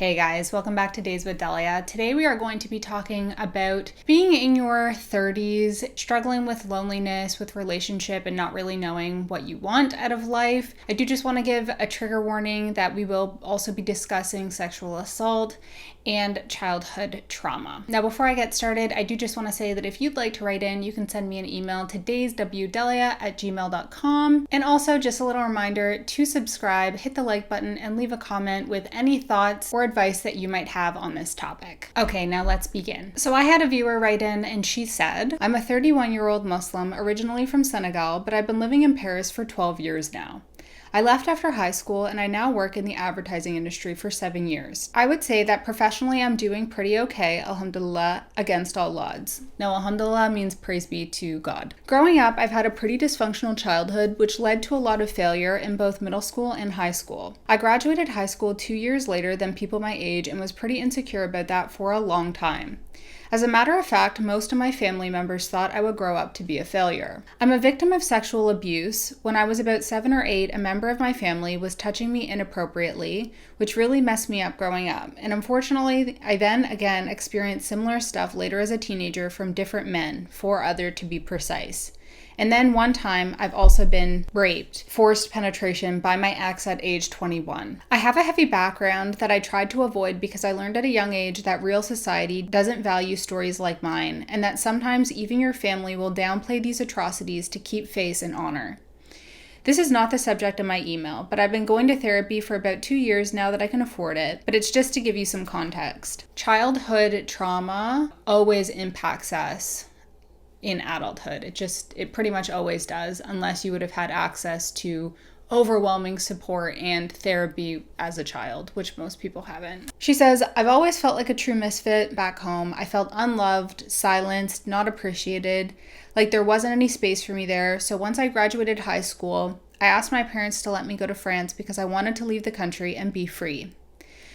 Hey guys, welcome back to Days with Delia. Today we are going to be talking about being in your 30s, struggling with loneliness, with relationship, and not really knowing what you want out of life. I do just want to give a trigger warning that we will also be discussing sexual assault and childhood trauma. Now, before I get started, I do just want to say that if you'd like to write in, you can send me an email to dayswdelia@gmail.com. And also just a little reminder to subscribe, hit the like button, and leave a comment with any thoughts or advice that you might have on this topic. Okay, now let's begin. So I had a viewer write in and she said, I'm a 31-year-old Muslim originally from Senegal, but I've been living in Paris for 12 years now. I left after high school and I now work in the advertising industry for 7 years. I would say that professionally I'm doing pretty okay, alhamdulillah, against all odds. Now, alhamdulillah means praise be to God. Growing up, I've had a pretty dysfunctional childhood, which led to a lot of failure in both middle school and high school. I graduated high school 2 years later than people my age and was pretty insecure about that for a long time. As a matter of fact, most of my family members thought I would grow up to be a failure. I'm a victim of sexual abuse. When I was about 7 or 8, a member of my family was touching me inappropriately, which really messed me up growing up. And unfortunately, I then again experienced similar stuff later as a teenager from different men, 4 other to be precise. And then one time, I've also been raped, forced penetration by my ex at age 21. I have a heavy background that I tried to avoid because I learned at a young age that real society doesn't value stories like mine, and that sometimes even your family will downplay these atrocities to keep face and honor. This is not the subject of my email, but I've been going to therapy for about 2 years now that I can afford it, but it's just to give you some context. Childhood trauma always impacts us in adulthood. It pretty much always does, unless you would have had access to overwhelming support and therapy as a child, which most people haven't. She says, I've always felt like a true misfit back home. I felt unloved, silenced, not appreciated, like there wasn't any space for me there. So once I graduated high school, I asked my parents to let me go to France because I wanted to leave the country and be free.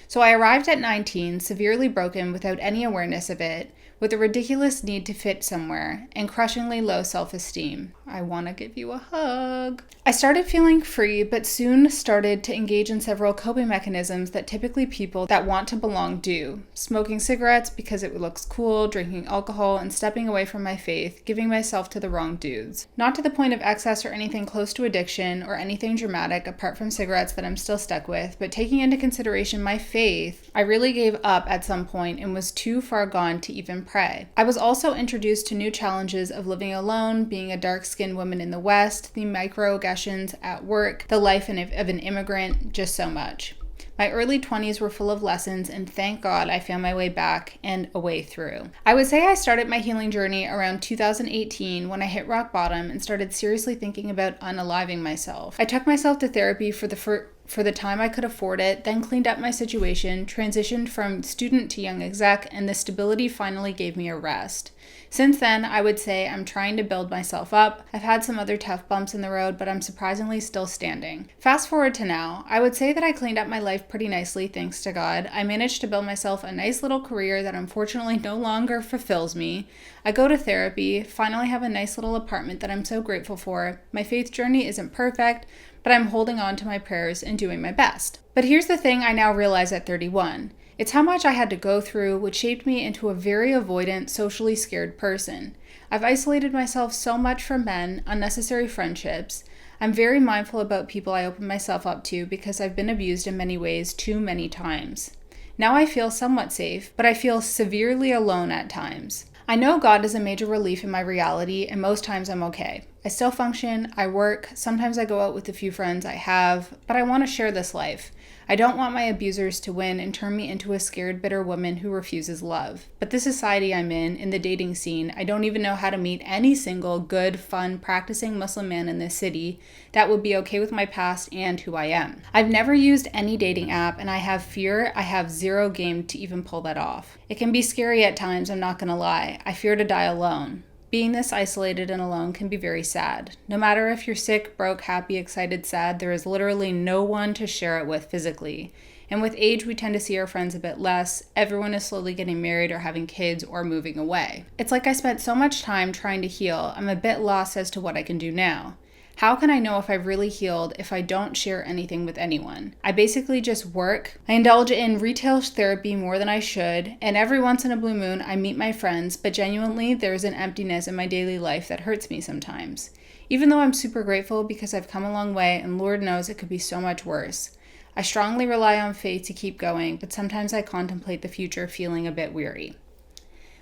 So I arrived at 19, severely broken without any awareness of it, with a ridiculous need to fit somewhere, and crushingly low self-esteem. I want to give you a hug. I started feeling free, but soon started to engage in several coping mechanisms that typically people that want to belong do. Smoking cigarettes because it looks cool, drinking alcohol, and stepping away from my faith, giving myself to the wrong dudes. Not to the point of excess or anything close to addiction or anything dramatic apart from cigarettes that I'm still stuck with, but taking into consideration my faith, I really gave up at some point and was too far gone to even pray. I was also introduced to new challenges of living alone, being a dark-skinned woman in the West, the microaggressions at work, the life of an immigrant, just so much. My early 20s were full of lessons, and thank God I found my way back and a way through. I would say I started my healing journey around 2018 when I hit rock bottom and started seriously thinking about unaliving myself. I took myself to therapy for the time I could afford it, then cleaned up my situation, transitioned from student to young exec, and the stability finally gave me a rest. Since then, I would say I'm trying to build myself up. I've had some other tough bumps in the road, but I'm surprisingly still standing. Fast forward to now, I would say that I cleaned up my life pretty nicely, thanks to God. I managed to build myself a nice little career that unfortunately no longer fulfills me. I go to therapy, finally have a nice little apartment that I'm so grateful for. My faith journey isn't perfect, but I'm holding on to my prayers and doing my best. But here's the thing I now realize at 31. It's how much I had to go through, which shaped me into a very avoidant, socially scared person. I've isolated myself so much from men, unnecessary friendships. I'm very mindful about people I open myself up to because I've been abused in many ways too many times. Now I feel somewhat safe, but I feel severely alone at times. I know God is a major relief in my reality, and most times I'm okay. I still function, I work, sometimes I go out with the few friends I have, but I want to share this life. I don't want my abusers to win and turn me into a scared, bitter woman who refuses love. But the society I'm in the dating scene, I don't even know how to meet any single good, fun, practicing Muslim man in this city that would be okay with my past and who I am. I've never used any dating app, and I have fear I have zero game to even pull that off. It can be scary at times, I'm not gonna lie. I fear to die alone. Being this isolated and alone can be very sad. No matter if you're sick, broke, happy, excited, sad, there is literally no one to share it with physically. And with age, we tend to see our friends a bit less. Everyone is slowly getting married or having kids or moving away. It's like I spent so much time trying to heal, I'm a bit lost as to what I can do now. How can I know if I've really healed if I don't share anything with anyone? I basically just work. I indulge in retail therapy more than I should, and every once in a blue moon I meet my friends, but genuinely there's an emptiness in my daily life that hurts me sometimes. Even though I'm super grateful because I've come a long way and Lord knows it could be so much worse. I strongly rely on faith to keep going, but sometimes I contemplate the future feeling a bit weary.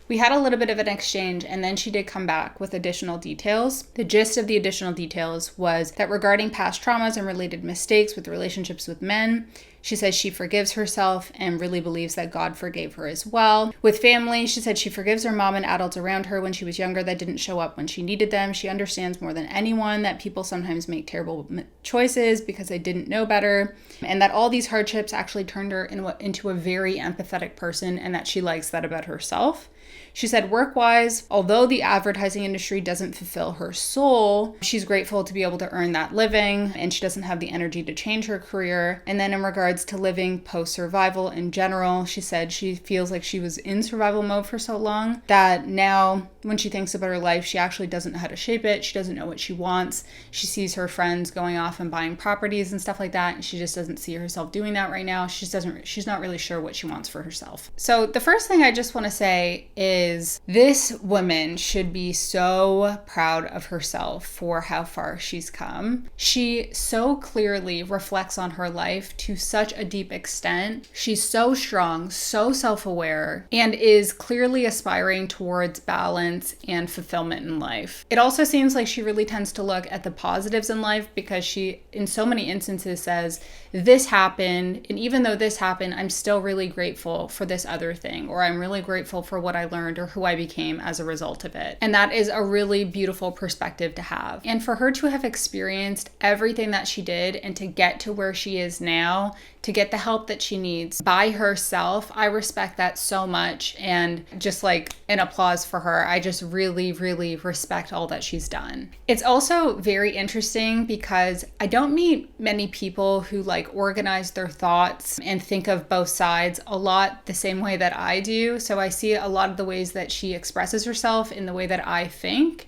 We had a little bit of an exchange, and then she did come back with additional details. The gist of the additional details was that regarding past traumas and related mistakes with relationships with men, she says she forgives herself and really believes that God forgave her as well. With family, she said she forgives her mom and adults around her when she was younger that didn't show up when she needed them. She understands more than anyone that people sometimes make terrible choices because they didn't know better, and that all these hardships actually turned her into a very empathetic person, and that she likes that about herself. She said work-wise, although the advertising industry doesn't fulfill her soul, she's grateful to be able to earn that living, and she doesn't have the energy to change her career. And then in regards to living post-survival in general, she said she feels like she was in survival mode for so long that now when she thinks about her life, she actually doesn't know how to shape it. She doesn't know what she wants. She sees her friends going off and buying properties and stuff like that, and she just doesn't see herself doing that right now. She's not really sure what she wants for herself. So the first thing I just want to say is this woman should be so proud of herself for how far she's come. She so clearly reflects on her life to such a deep extent. She's so strong, so self-aware, and is clearly aspiring towards balance and fulfillment in life. It also seems like she really tends to look at the positives in life because she, in so many instances, says, this happened, and even though this happened, I'm still really grateful for this other thing, or I'm really grateful for what I learned or who I became as a result of it. And that is a really beautiful perspective to have. And for her to have experienced everything that she did and to get to where she is now, to get the help that she needs by herself, I respect that so much. And just like an applause for her. I just really, really respect all that she's done. It's also very interesting because I don't meet many people who like organize their thoughts and think of both sides a lot the same way that I do. So I see a lot of the ways that she expresses herself in the way that I think.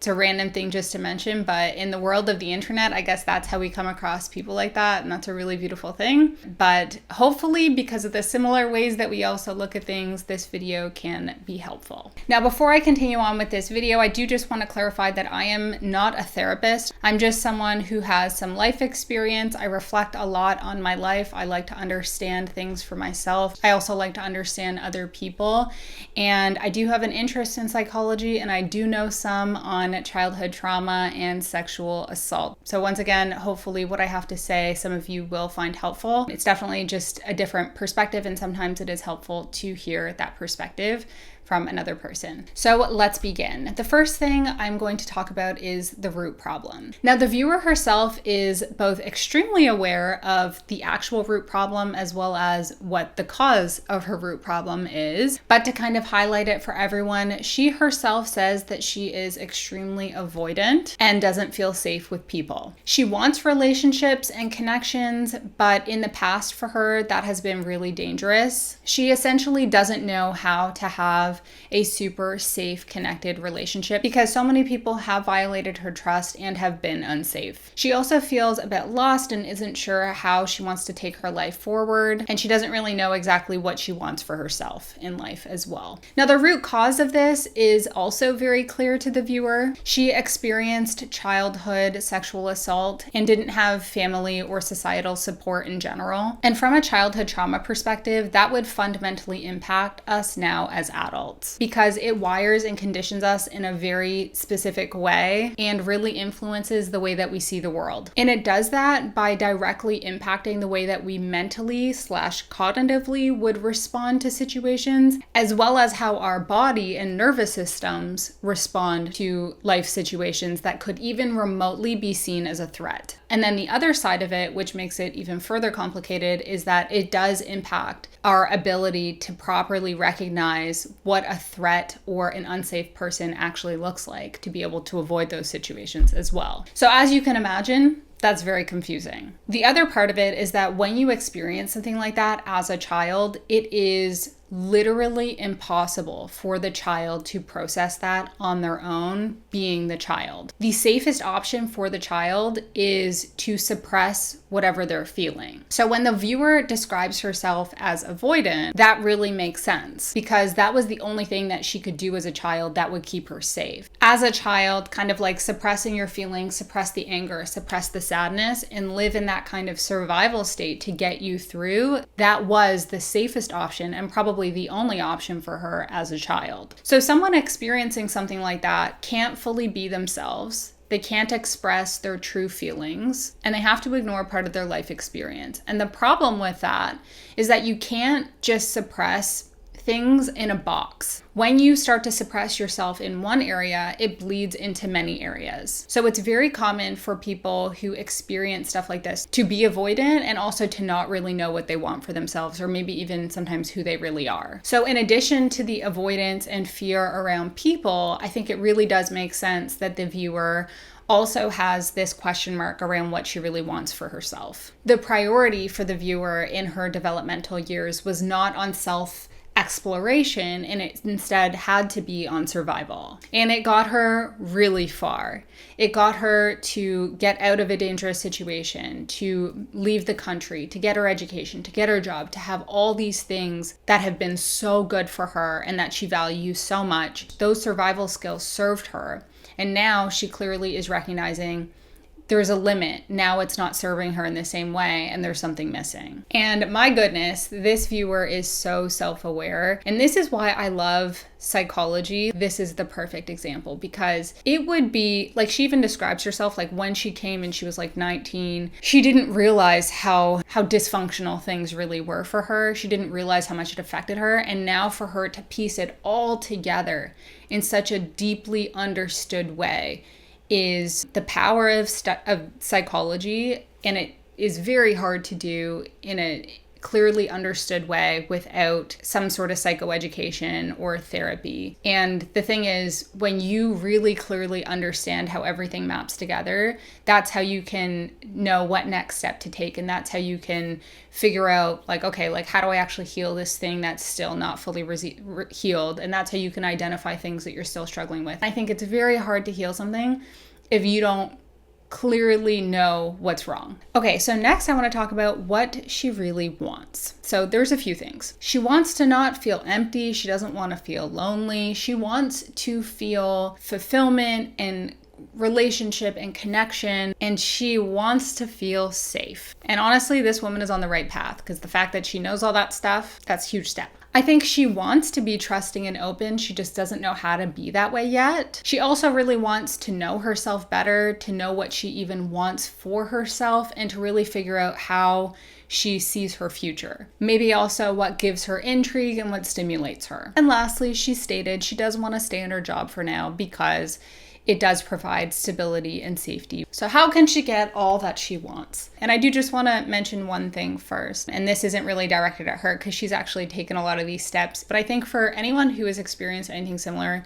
It's a random thing just to mention, but in the world of the internet, I guess that's how we come across people like that, and that's a really beautiful thing. But hopefully, because of the similar ways that we also look at things, this video can be helpful. Now, before I continue on with this video, I do just want to clarify that I am not a therapist. I'm just someone who has some life experience. I reflect a lot on my life. I like to understand things for myself. I also like to understand other people, and I do have an interest in psychology, and I do know some on childhood trauma and sexual assault. So once again, hopefully what I have to say, some of you will find helpful. It's definitely just a different perspective, and sometimes it is helpful to hear that perspective from another person. So let's begin. The first thing I'm going to talk about is the root problem. Now, the viewer herself is both extremely aware of the actual root problem as well as what the cause of her root problem is. But to kind of highlight it for everyone, she herself says that she is extremely avoidant and doesn't feel safe with people. She wants relationships and connections, but in the past for her, that has been really dangerous. She essentially doesn't know how to have a super safe, connected relationship because so many people have violated her trust and have been unsafe. She also feels a bit lost and isn't sure how she wants to take her life forward, and she doesn't really know exactly what she wants for herself in life as well. Now, the root cause of this is also very clear to the viewer. She experienced childhood sexual assault and didn't have family or societal support in general. And from a childhood trauma perspective, that would fundamentally impact us now as adults, because it wires and conditions us in a very specific way and really influences the way that we see the world. And it does that by directly impacting the way that we mentally/cognitively would respond to situations, as well as how our body and nervous systems respond to life situations that could even remotely be seen as a threat. And then the other side of it, which makes it even further complicated, is that it does impact our ability to properly recognize what a threat or an unsafe person actually looks like, to be able to avoid those situations as well. So as you can imagine, that's very confusing. The other part of it is that when you experience something like that as a child, it is literally impossible for the child to process that on their own, being the child. The safest option for the child is to suppress whatever they're feeling. So when the viewer describes herself as avoidant, that really makes sense because that was the only thing that she could do as a child that would keep her safe. As a child, kind of like suppressing your feelings, suppress the anger, suppress the sadness, and live in that kind of survival state to get you through, that was the safest option and probably the only option for her as a child. So someone experiencing something like that can't fully be themselves. They can't express their true feelings, and they have to ignore part of their life experience. And the problem with that is that you can't just suppress things in a box. When you start to suppress yourself in one area, it bleeds into many areas. So it's very common for people who experience stuff like this to be avoidant and also to not really know what they want for themselves, or maybe even sometimes who they really are. So in addition to the avoidance and fear around people, I think it really does make sense that the viewer also has this question mark around what she really wants for herself. The priority for the viewer in her developmental years was not on self-exploration, and it instead had to be on survival. And it got her really far. It got her to get out of a dangerous situation, to leave the country, to get her education, to get her job, to have all these things that have been so good for her and that she values so much. Those survival skills served her. And now she clearly is recognizing there's a limit. Now it's not serving her in the same way, and there's something missing. And my goodness, this viewer is so self-aware. And this is why I love psychology. This is the perfect example, because it would be like, she even describes herself like when she came and she was like 19, she didn't realize how dysfunctional things really were for her. She didn't realize how much it affected her. And now for her to piece it all together in such a deeply understood way is the power of psychology, and it is very hard to do in a clearly understood way without some sort of psychoeducation or therapy. And the thing is, when you really clearly understand how everything maps together, that's how you can know what next step to take, and that's how you can figure out like, okay, like how do I actually heal this thing that's still not fully healed? And that's how you can identify things that you're still struggling with. I think it's very hard to heal something if you don't clearly know what's wrong. Okay, so next I want to talk about what she really wants. So there's a few things. She wants to not feel empty. She doesn't want to feel lonely. She wants to feel fulfillment and relationship and connection, and she wants to feel safe. And honestly, this woman is on the right path, because the fact that she knows all that stuff, that's a huge step. I think she wants to be trusting and open. She just doesn't know how to be that way yet. She also really wants to know herself better, to know what she even wants for herself, and to really figure out how she sees her future. Maybe also what gives her intrigue and what stimulates her. And lastly, she stated she does want to stay in her job for now because it does provide stability and safety. So how can she get all that she wants? And I do just want to mention one thing first, and this isn't really directed at her because she's actually taken a lot of these steps, but I think for anyone who has experienced anything similar,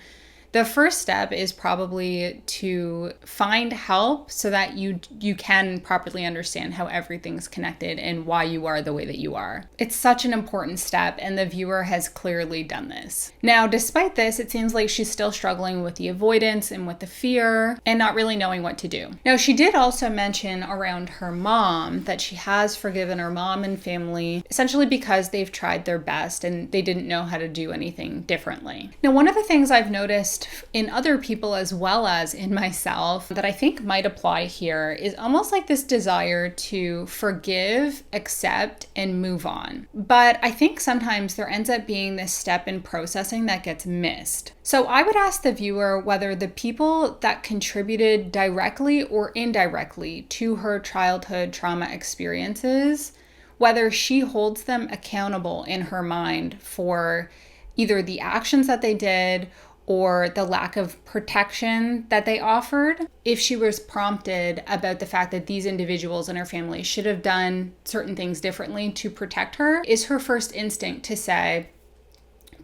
the first step is probably to find help so that you can properly understand how everything's connected and why you are the way that you are. It's such an important step, and the viewer has clearly done this. Now, despite this, it seems like she's still struggling with the avoidance and with the fear and not really knowing what to do. Now, she did also mention around her mom that she has forgiven her mom and family, essentially because they've tried their best and they didn't know how to do anything differently. Now, one of the things I've noticed in other people as well as in myself that I think might apply here is almost like this desire to forgive, accept, and move on. But I think sometimes there ends up being this step in processing that gets missed. So I would ask the viewer whether the people that contributed directly or indirectly to her childhood trauma experiences, whether she holds them accountable in her mind for either the actions that they did or the lack of protection that they offered. If she was prompted about the fact that these individuals in her family should have done certain things differently to protect her, is her first instinct to say,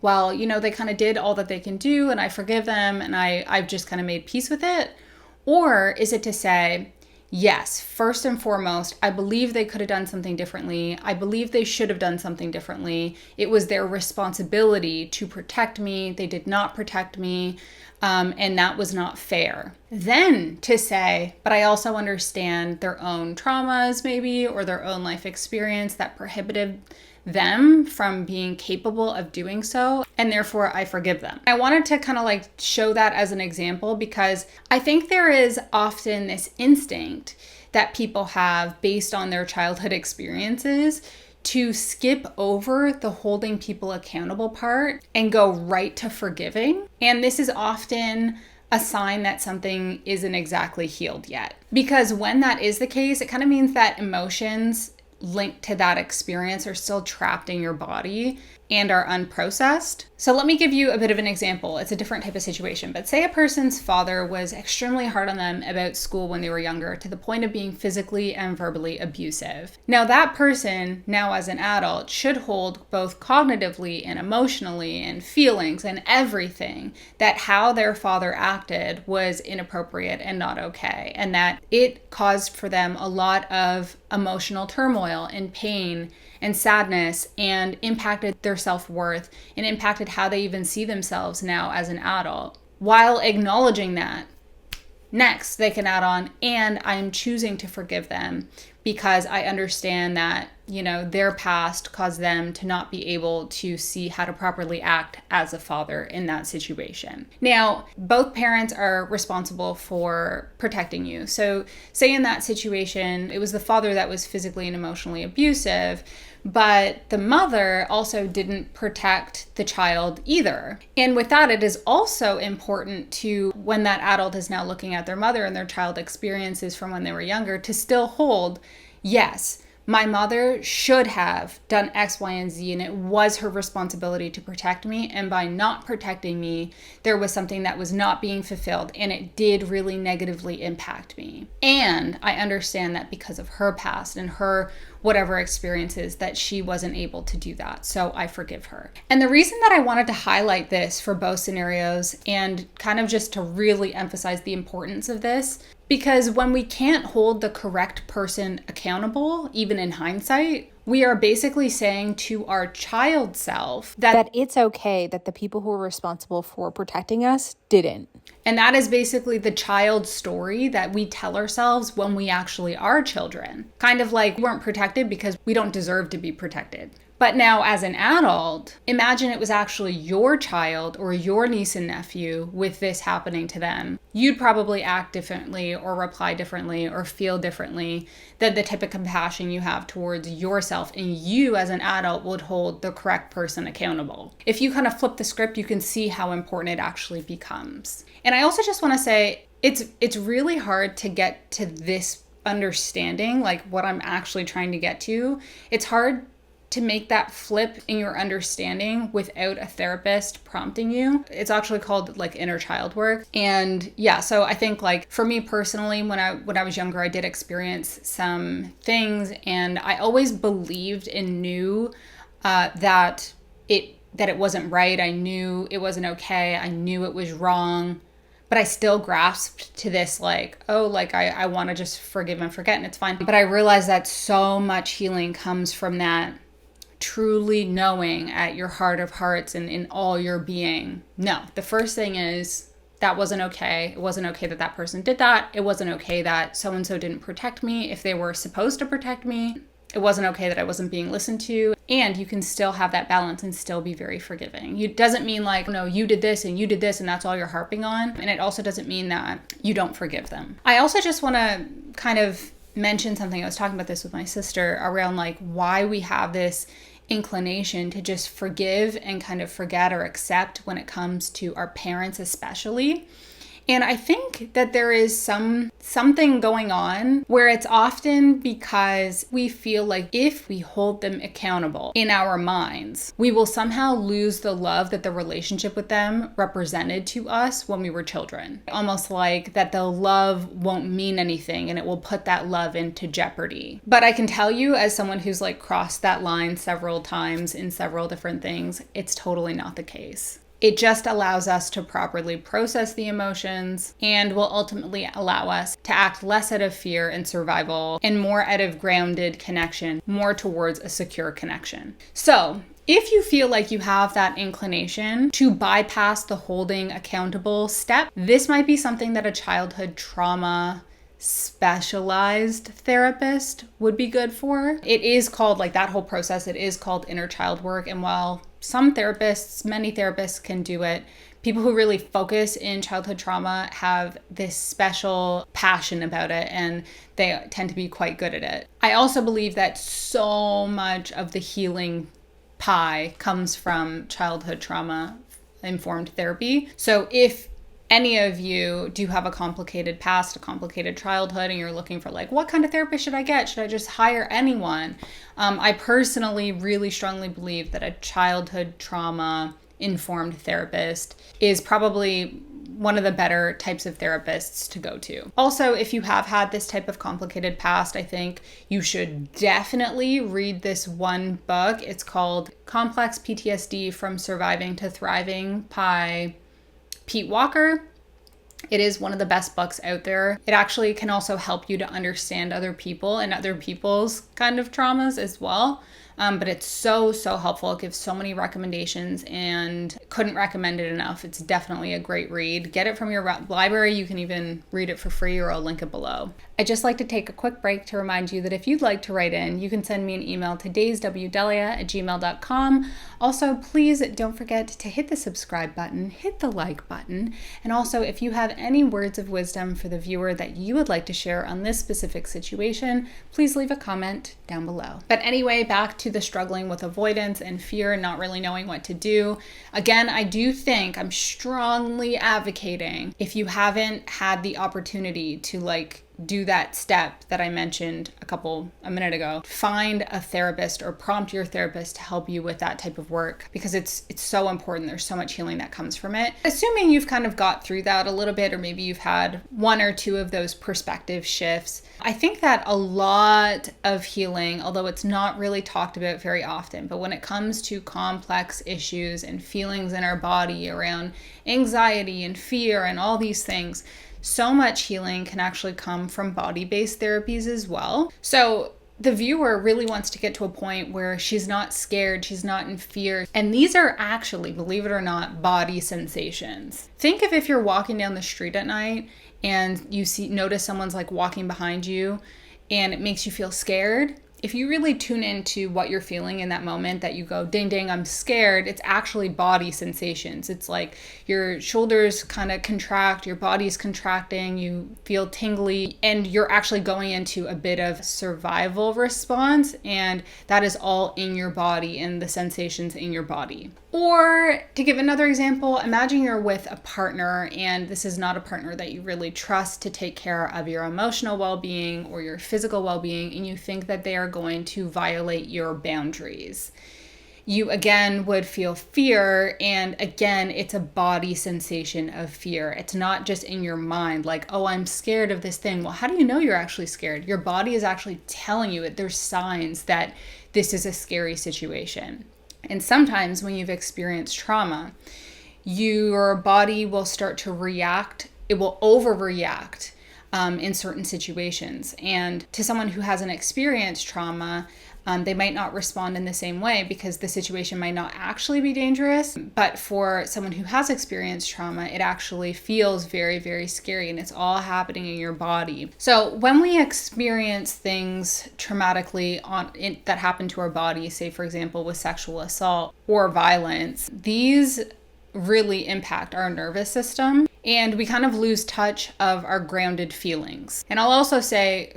well, they kind of did all that they can do and I forgive them and I've just kind of made peace with it? Or is it to say, yes, first and foremost, I believe they could have done something differently. I believe they should have done something differently. It was their responsibility to protect me. They did not protect me. And that was not fair. Then to say, but I also understand their own traumas maybe, or their own life experience that prohibited them from being capable of doing so, and therefore I forgive them. I wanted to kind of like show that as an example because I think there is often this instinct that people have based on their childhood experiences to skip over the holding people accountable part and go right to forgiving. And this is often a sign that something isn't exactly healed yet. Because when that is the case, it kind of means that emotions linked to that experience are still trapped in your body and are unprocessed. So let me give you a bit of an example. It's a different type of situation, but say a person's father was extremely hard on them about school when they were younger to the point of being physically and verbally abusive. Now that person, now as an adult, should hold both cognitively and emotionally and feelings and everything that how their father acted was inappropriate and not okay, and that it caused for them a lot of emotional turmoil and pain and sadness and impacted their self-worth and impacted how they even see themselves now as an adult. While acknowledging that, next they can add on, and I'm choosing to forgive them because I understand that, their past caused them to not be able to see how to properly act as a father in that situation. Now, both parents are responsible for protecting you. So say in that situation, it was the father that was physically and emotionally abusive, but the mother also didn't protect the child either. And with that, it is also important to, when that adult is now looking at their mother and their child experiences from when they were younger, to still hold, yes, my mother should have done X, Y, and Z, and it was her responsibility to protect me. And by not protecting me, there was something that was not being fulfilled, and it did really negatively impact me. And I understand that because of her past and her whatever experiences that she wasn't able to do that. So I forgive her. And the reason that I wanted to highlight this for both scenarios and kind of just to really emphasize the importance of this, because when we can't hold the correct person accountable, even in hindsight, we are basically saying to our child self that it's okay that the people who are responsible for protecting us didn't. And that is basically the child story that we tell ourselves when we actually are children. Kind of like we weren't protected because we don't deserve to be protected. But now as an adult, imagine it was actually your child or your niece and nephew with this happening to them. You'd probably act differently or reply differently or feel differently than the type of compassion you have towards yourself. And you as an adult would hold the correct person accountable. If you kind of flip the script, you can see how important it actually becomes. And I also just want to say, it's really hard to get to this understanding, like what I'm actually trying to get to. It's hard to make that flip in your understanding without a therapist prompting you. It's actually called like inner child work. And yeah, so I think like for me personally, when I was younger, I did experience some things, and I always believed and knew that it wasn't right. I knew it wasn't okay. I knew it was wrong. But I still grasped to this like, oh, like I want to just forgive and forget and it's fine. But I realized that so much healing comes from that truly knowing at your heart of hearts and in all your being. No, the first thing is that wasn't okay. It wasn't okay that that person did that. It wasn't okay that so-and-so didn't protect me if they were supposed to protect me. It wasn't okay that I wasn't being listened to. And you can still have that balance and still be very forgiving. It doesn't mean like, no, you did this and that's all you're harping on. And it also doesn't mean that you don't forgive them. I also just want to kind of mention something. I was talking about this with my sister around like why we have this inclination to just forgive and kind of forget or accept when it comes to our parents especially. And I think that there is something going on where it's often because we feel like if we hold them accountable in our minds, we will somehow lose the love that the relationship with them represented to us when we were children. Almost like that the love won't mean anything and it will put that love into jeopardy. But I can tell you, as someone who's like crossed that line several times in several different things, it's totally not the case. It just allows us to properly process the emotions and will ultimately allow us to act less out of fear and survival and more out of grounded connection, more towards a secure connection. So, if you feel like you have that inclination to bypass the holding accountable step, this might be something that a childhood trauma specialized therapist would be good for. It is called, like, that whole process, it is called inner child work. And while many therapists can do it, people who really focus in childhood trauma have this special passion about it, and they tend to be quite good at it. I also believe that so much of the healing pie comes from childhood trauma informed therapy. So if any of you do have a complicated past, a complicated childhood, and you're looking for, like, what kind of therapist should I get? Should I just hire anyone? I personally really strongly believe that a childhood trauma informed therapist is probably one of the better types of therapists to go to. Also, if you have had this type of complicated past, I think you should definitely read this one book. It's called Complex PTSD from Surviving to Thriving by Pete Walker. It is one of the best books out there. It actually can also help you to understand other people and other people's kind of traumas as well. But it's so helpful. It gives so many recommendations and couldn't recommend it enough. It's definitely a great read. Get it from your library. You can even read it for free, or I'll link it below. I'd just like to take a quick break to remind you that if you'd like to write in, you can send me an email to dayswdelia@gmail.com. Also, please don't forget to hit the subscribe button, hit the like button, and also if you have any words of wisdom for the viewer that you would like to share on this specific situation, please leave a comment down below. But anyway, back to the struggling with avoidance and fear and not really knowing what to do. Again, I do think I'm strongly advocating, if you haven't had the opportunity to, like, do that step that I mentioned a minute ago, find a therapist or prompt your therapist to help you with that type of work, because it's so important. There's so much healing that comes from it. Assuming you've kind of got through that a little bit, or maybe you've had one or two of those perspective shifts, I think that a lot of healing, although it's not really talked about very often, but when it comes to complex issues and feelings in our body around anxiety and fear and all these things, so much healing can actually come from body-based therapies as well. So the viewer really wants to get to a point where she's not scared, she's not in fear. And these are actually, believe it or not, body sensations. Think of if you're walking down the street at night and you notice someone's, like, walking behind you and it makes you feel scared. If you really tune into what you're feeling in that moment, that you go, ding, ding, I'm scared, it's actually body sensations. It's like your shoulders kind of contract, your body's contracting, you feel tingly, and you're actually going into a bit of survival response, and that is all in your body and the sensations in your body. Or to give another example, imagine you're with a partner and this is not a partner that you really trust to take care of your emotional well-being or your physical well-being, and you think that they are going to violate your boundaries. You again would feel fear, and again, it's a body sensation of fear. It's not just in your mind, like, oh, I'm scared of this thing. Well, how do you know you're actually scared? Your body is actually telling you it. There's signs that this is a scary situation. And sometimes when you've experienced trauma, your body will start to react. It will overreact in certain situations. And to someone who hasn't experienced trauma, they might not respond in the same way because the situation might not actually be dangerous. But for someone who has experienced trauma, it actually feels very, very scary, and it's all happening in your body. So when we experience things traumatically that happen to our body, say for example with sexual assault or violence, these really impact our nervous system, and we kind of lose touch of our grounded feelings. And I'll also say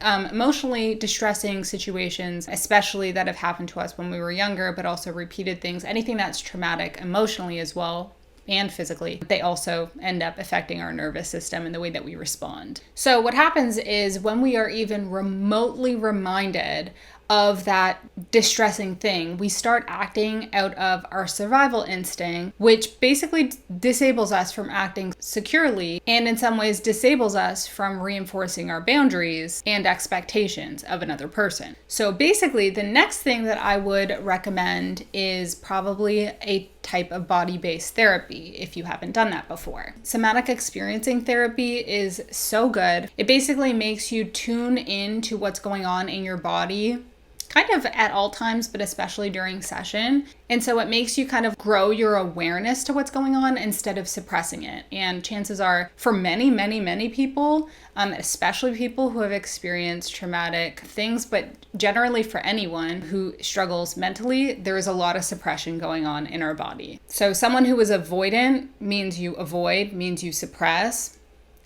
emotionally distressing situations, especially that have happened to us when we were younger, but also repeated things, anything that's traumatic emotionally as well and physically, they also end up affecting our nervous system and the way that we respond. So what happens is when we are even remotely reminded of that distressing thing, we start acting out of our survival instinct, which basically disables us from acting securely, and in some ways disables us from reinforcing our boundaries and expectations of another person. So basically, the next thing that I would recommend is probably a type of body-based therapy if you haven't done that before. Somatic experiencing therapy is so good. It basically makes you tune in to what's going on in your body kind of at all times, but especially during session. And so it makes you kind of grow your awareness to what's going on instead of suppressing it. And chances are for many, many, many people, especially people who have experienced traumatic things, but generally for anyone who struggles mentally, there is a lot of suppression going on in our body. So someone who is avoidant means you avoid, means you suppress.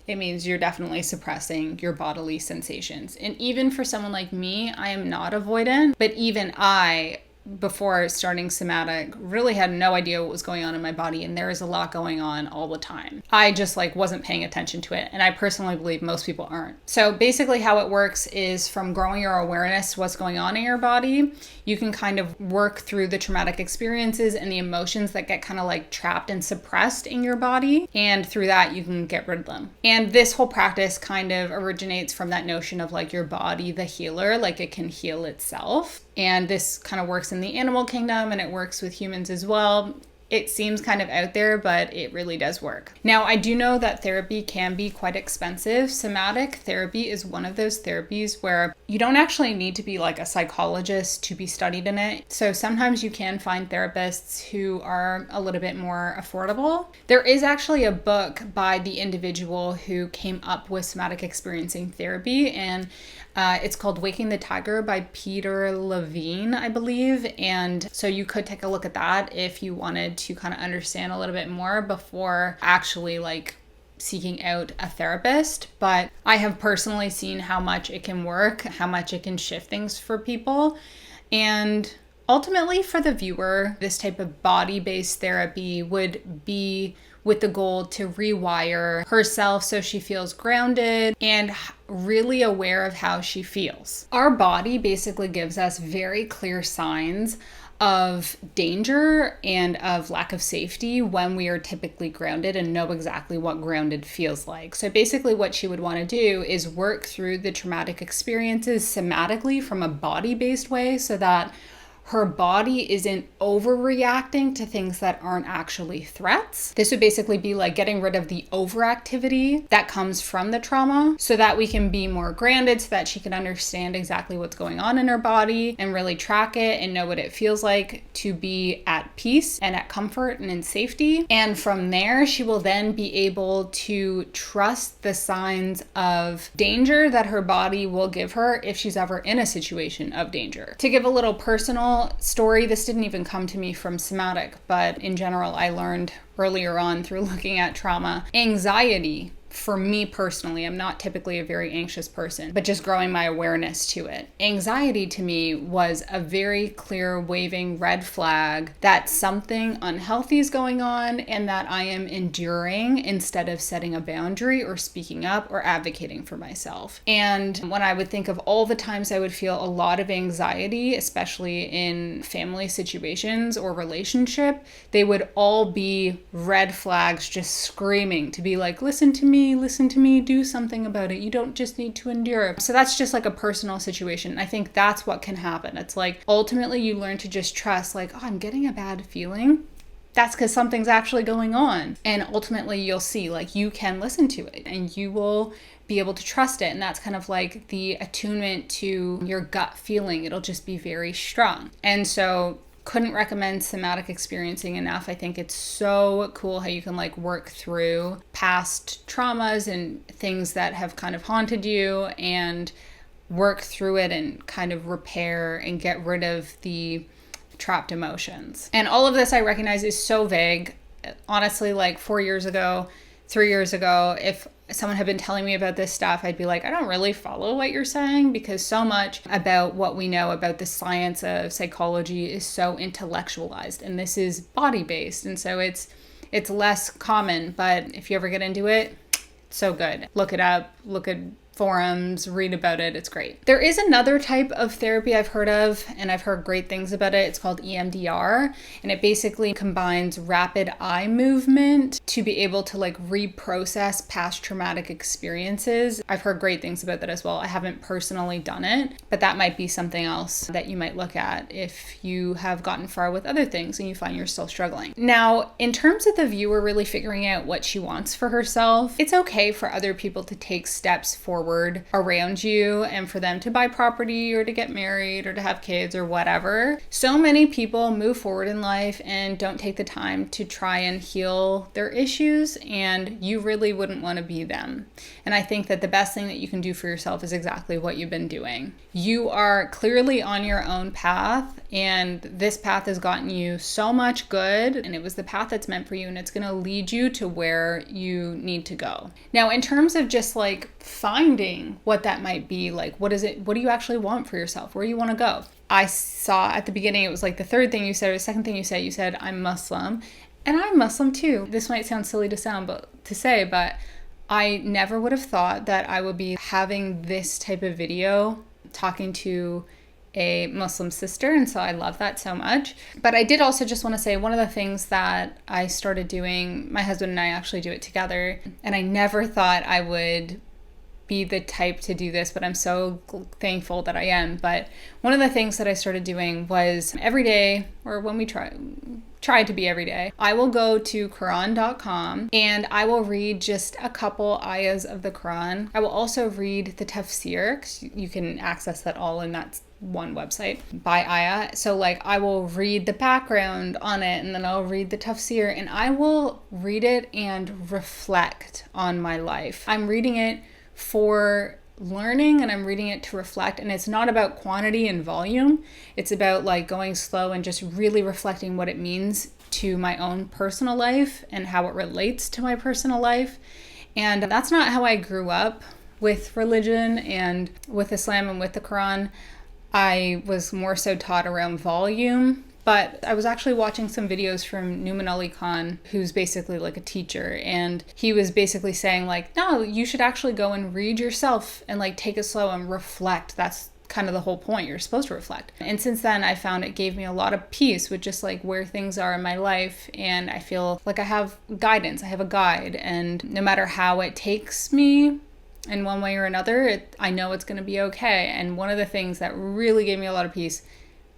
It means you're definitely suppressing your bodily sensations. And even for someone like me, I am not avoidant, but even I, before starting somatic, really had no idea what was going on in my body, and there is a lot going on all the time. I just wasn't paying attention to it, and I personally believe most people aren't. So basically how it works is from growing your awareness to what's going on in your body, you can kind of work through the traumatic experiences and the emotions that get kind of trapped and suppressed in your body, and through that you can get rid of them. And this whole practice kind of originates from that notion of your body, the healer, it can heal itself. And this kind of works in the animal kingdom, and it works with humans as well. It seems kind of out there, but it really does work. Now, I do know that therapy can be quite expensive. Somatic therapy is one of those therapies where you don't actually need to be a psychologist to be studied in it. So sometimes you can find therapists who are a little bit more affordable. There is actually a book by the individual who came up with somatic experiencing therapy, and it's called Waking the Tiger by Peter Levine, I believe. And so you could take a look at that if you wanted to kind of understand a little bit more before actually seeking out a therapist. But I have personally seen how much it can work, how much it can shift things for people. And ultimately for the viewer, this type of body-based therapy would be with the goal to rewire herself so she feels grounded and really aware of how she feels. Our body basically gives us very clear signs of danger and of lack of safety when we are typically grounded and know exactly what grounded feels like. So basically what she would want to do is work through the traumatic experiences somatically from a body-based way so that her body isn't overreacting to things that aren't actually threats. This would basically be getting rid of the overactivity that comes from the trauma so that we can be more grounded, so that she can understand exactly what's going on in her body and really track it and know what it feels like to be at peace and at comfort and in safety. And from there, she will then be able to trust the signs of danger that her body will give her if she's ever in a situation of danger. To give a little personal story, this didn't even come to me from somatic, but in general, I learned earlier on through looking at trauma, anxiety. For me personally, I'm not typically a very anxious person, but just growing my awareness to it. Anxiety to me was a very clear waving red flag that something unhealthy is going on and that I am enduring instead of setting a boundary or speaking up or advocating for myself. And when I would think of all the times I would feel a lot of anxiety, especially in family situations or relationship, they would all be red flags just screaming to be listen to me, do something about it. You don't just need to endure. So that's just a personal situation. I think that's what can happen. It's ultimately you learn to just trust oh, I'm getting a bad feeling. That's because something's actually going on. And ultimately you'll see you can listen to it and you will be able to trust it. And that's kind of the attunement to your gut feeling. It'll just be very strong. And so couldn't recommend somatic experiencing enough. I think it's so cool how you can work through past traumas and things that have kind of haunted you and work through it and kind of repair and get rid of the trapped emotions. And all of this I recognize is so vague. Honestly, 4 years ago, 3 years ago, if someone had been telling me about this stuff, I'd be I don't really follow what you're saying, because so much about what we know about the science of psychology is so intellectualized, and this is body-based, and so it's less common. But if you ever get into it, so good. Look it up, look at forums, read about it. It's great. There is another type of therapy I've heard of, and I've heard great things about it. It's called EMDR, and it basically combines rapid eye movement to be able to like reprocess past traumatic experiences. I've heard great things about that as well. I haven't personally done it, but that might be something else that you might look at if you have gotten far with other things and you find you're still struggling. Now, in terms of the viewer really figuring out what she wants for herself, it's okay for other people to take steps forward around you and for them to buy property or to get married or to have kids or whatever. So many people move forward in life and don't take the time to try and heal their issues, and you really wouldn't want to be them. And I think that the best thing that you can do for yourself is exactly what you've been doing. You are clearly on your own path, and this path has gotten you so much good, and it was the path that's meant for you, and it's going to lead you to where you need to go. Now, in terms of just like finding what that might be, like what is it, what do you actually want for yourself? Where do you want to go? I saw at the beginning, it was like the third thing you said, or the second thing you said, I'm Muslim. And I'm Muslim too. This might sound silly to say, but I never would have thought that I would be having this type of video talking to a Muslim sister, and so I love that so much. But I did also just want to say one of the things that I started doing, my husband and I actually do it together, and I never thought I would be the type to do this, but I'm so thankful that I am. But one of the things that I started doing was every day, or when we try to be every day, I will go to Quran.com and I will read just a couple ayahs of the Quran. I will also read the tafsir, 'cause you can access that all in that one website by ayah. So like I will read the background on it, and then I'll read the tafsir, and I will read it and reflect on my life. I'm reading it for learning, and I'm reading it to reflect, and it's not about quantity and volume. It's about like going slow and just really reflecting what it means to my own personal life and how it relates to my personal life. And that's not how I grew up with religion and with Islam and with the Quran. I was more so taught around volume. But I was actually watching some videos from Numan Ali Khan, who's basically like a teacher, and he was basically saying like, no, you should actually go and read yourself and like take it slow and reflect. That's kind of the whole point. You're supposed to reflect. And since then, I found it gave me a lot of peace with just like where things are in my life, and I feel like I have guidance. I have a guide, and no matter how it takes me in one way or another, I know it's going to be okay. And one of the things that really gave me a lot of peace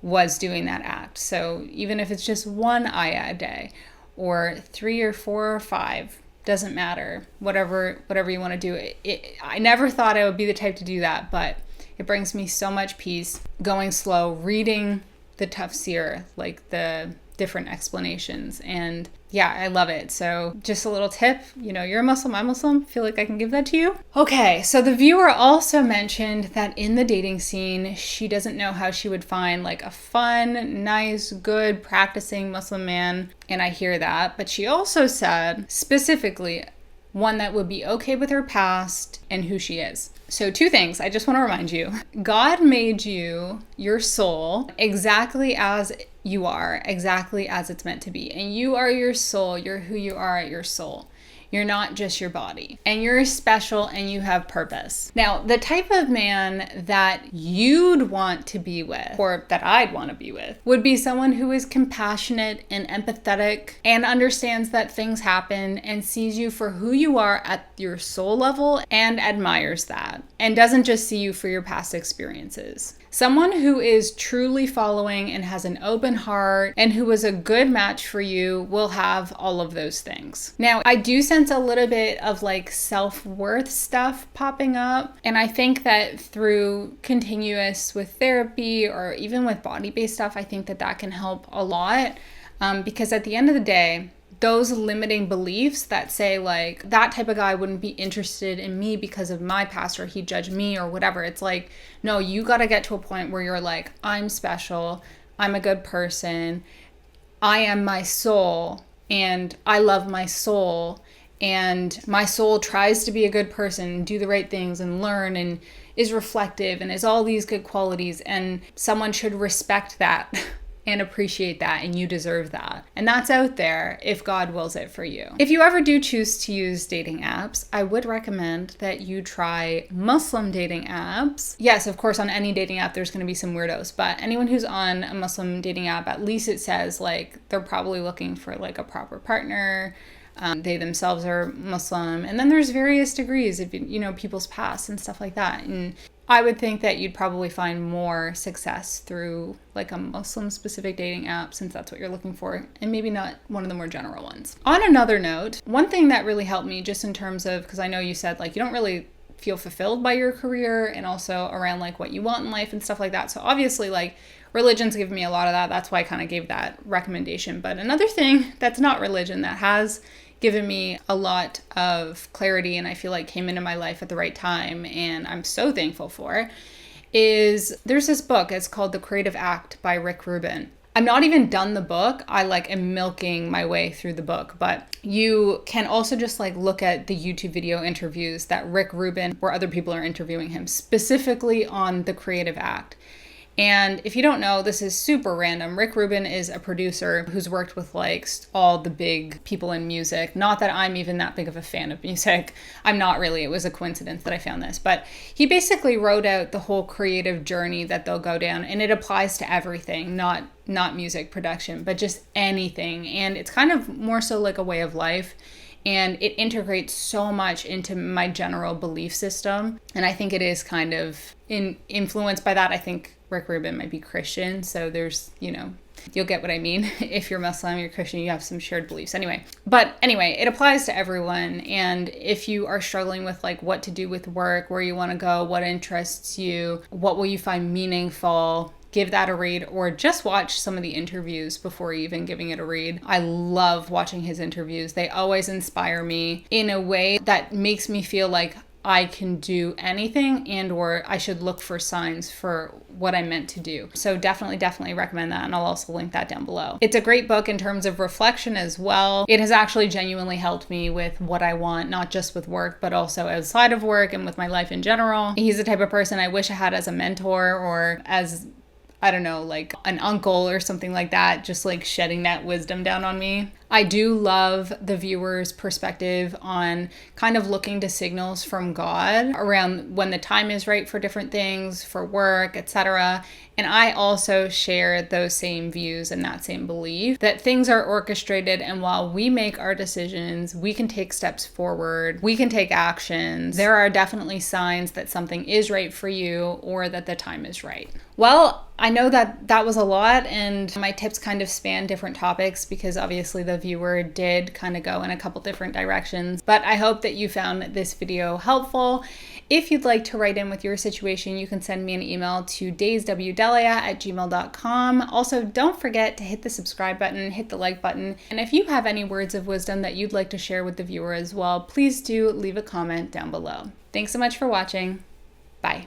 was doing that act. So even if it's just one ayah a day, or 3 or 4 or 5, doesn't matter. Whatever you want to do. I never thought I would be the type to do that, but it brings me so much peace going slow, reading the tafsir, like the different explanations, and yeah, I love it. So just a little tip, you're a Muslim, I'm Muslim, feel like I can give that to you. Okay, so the viewer also mentioned that in the dating scene, she doesn't know how she would find like a fun, nice, good, practicing Muslim man, and I hear that, but she also said specifically one that would be okay with her past and who she is. So 2 things, I just want to remind you. God made you, your soul, exactly as you are, exactly as it's meant to be. And you are your soul, you're who you are at your soul. You're not just your body. And you're special and you have purpose. Now, the type of man that you'd want to be with, or that I'd want to be with, would be someone who is compassionate and empathetic and understands that things happen and sees you for who you are at your soul level and admires that, and doesn't just see you for your past experiences. Someone who is truly following and has an open heart and who is a good match for you will have all of those things. Now, I do sense a little bit of like self-worth stuff popping up. And I think that through continuous with therapy or even with body-based stuff, I think that that can help a lot. Because at the end of the day, those limiting beliefs that say like that type of guy wouldn't be interested in me because of my past, or he'd judge me or whatever. It's like, no, you got to get to a point where you're like, I'm special, I'm a good person, I am my soul, and I love my soul, and my soul tries to be a good person, do the right things and learn and is reflective and is all these good qualities, and someone should respect that and appreciate that, and you deserve that. And that's out there if God wills it for you. If you ever do choose to use dating apps, I would recommend that you try Muslim dating apps. Yes, of course, on any dating app, there's going to be some weirdos, but anyone who's on a Muslim dating app, at least it says like they're probably looking for like a proper partner. They themselves are Muslim. And then there's various degrees of, people's past and stuff like that. And I would think that you'd probably find more success through like a Muslim specific dating app, since that's what you're looking for, and maybe not one of the more general ones. On another note, one thing that really helped me just in terms of, because I know you said like you don't really feel fulfilled by your career, and also around like what you want in life and stuff like that. So obviously like religion's given me a lot of that. That's why I kind of gave that recommendation. But another thing that's not religion that has given me a lot of clarity, and I feel like came into my life at the right time, and I'm so thankful for, is there's this book. It's called The Creative Act by Rick Rubin. I'm not even done the book. I like am milking my way through the book, but you can also just like look at the YouTube video interviews that Rick Rubin, where other people are interviewing him specifically on the Creative Act. And if you don't know, this is super random. Rick Rubin is a producer who's worked with like all the big people in music. Not that I'm even that big of a fan of music. I'm not really. It was a coincidence that I found this. But he basically wrote out the whole creative journey that they'll go down. And it applies to everything, not music production, but just anything. And it's kind of more so like a way of life. And it integrates so much into my general belief system. And I think it is kind of influenced by that. I think Rick Rubin might be Christian, so there's, you'll get what I mean. If you're Muslim, you're Christian, you have some shared beliefs. Anyway, it applies to everyone. And if you are struggling with like what to do with work, where you want to go, what interests you, what will you find meaningful, give that a read, or just watch some of the interviews before even giving it a read. I love watching his interviews. They always inspire me in a way that makes me feel like I can do anything, and or I should look for signs for what I'm meant to do. So definitely recommend that, and I'll also link that down below. It's a great book in terms of reflection as well. It has actually genuinely helped me with what I want, not just with work, but also outside of work and with my life in general. He's the type of person I wish I had as a mentor, or as, I don't know, like an uncle or something like that, just like shedding that wisdom down on me. I do love the viewer's perspective on kind of looking to signals from God around when the time is right for different things, for work, etc. And I also share those same views and that same belief that things are orchestrated, and while we make our decisions, we can take steps forward, we can take actions. There are definitely signs that something is right for you, or that the time is right. Well, I know that was a lot, and my tips kind of span different topics because obviously the viewer did kind of go in a couple different directions, but I hope that you found this video helpful. If you'd like to write in with your situation, you can send me an email to dayswdelia@gmail.com. Also, don't forget to hit the subscribe button, hit the like button, and if you have any words of wisdom that you'd like to share with the viewer as well, please do leave a comment down below. Thanks so much for watching. Bye.